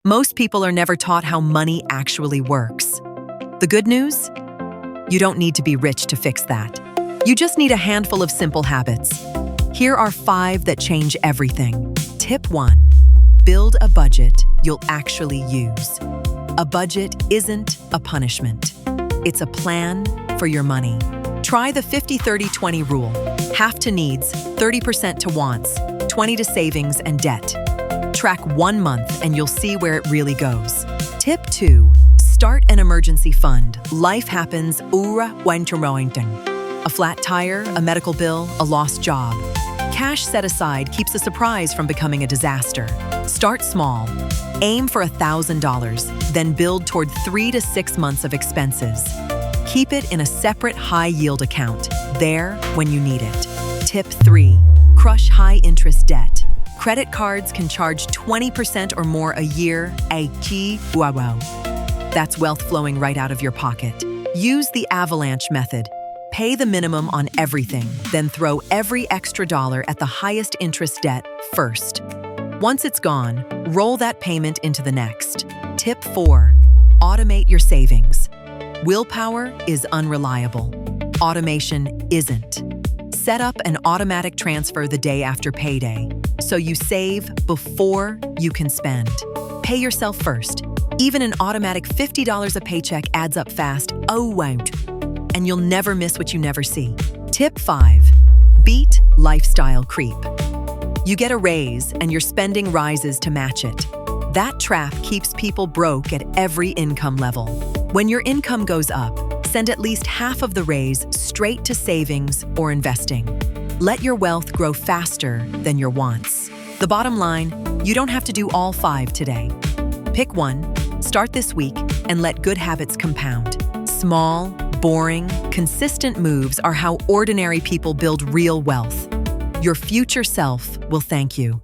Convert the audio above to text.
Most people are never taught how money actually works. The good news? You don't need to be rich to fix that. You just need a handful of simple habits. Here are 5 that change everything. Tip 1. Build a budget you'll actually use. A budget isn't a punishment. It's a plan for your money. Try the 50-30-20 rule. Half to needs, 30% to wants, 20 to savings and debt. Track 1 month and you'll see where it really goes. Tip 2. Start an emergency fund. Life happens, a flat tire, a medical bill, a lost job. Cash set aside keeps a surprise from becoming a disaster. Start small. Aim for $1,000, then build toward 3 to 6 months of expenses. Keep it in a separate high-yield account, there when you need it. Tip 3. Crush high-interest debt. Credit cards can charge 20% or more a year. That's wealth flowing right out of your pocket. Use the avalanche method. Pay the minimum on everything, then throw every extra dollar at the highest interest debt first. Once it's gone, roll that payment into the next. Tip 4. Automate your savings. Willpower is unreliable. Automation isn't. Set up an automatic transfer the day after payday, so you save before you can spend. Pay yourself first. Even an automatic $50 a paycheck adds up fast, and you'll never miss what you never see. Tip 5. Beat lifestyle creep. You get a raise and your spending rises to match it. That trap keeps people broke at every income level. When your income goes up, send at least half of the raise straight to savings or investing. Let your wealth grow faster than your wants. The bottom line, you don't have to do all 5 today. Pick one, start this week, and let good habits compound. Small, boring, consistent moves are how ordinary people build real wealth. Your future self will thank you.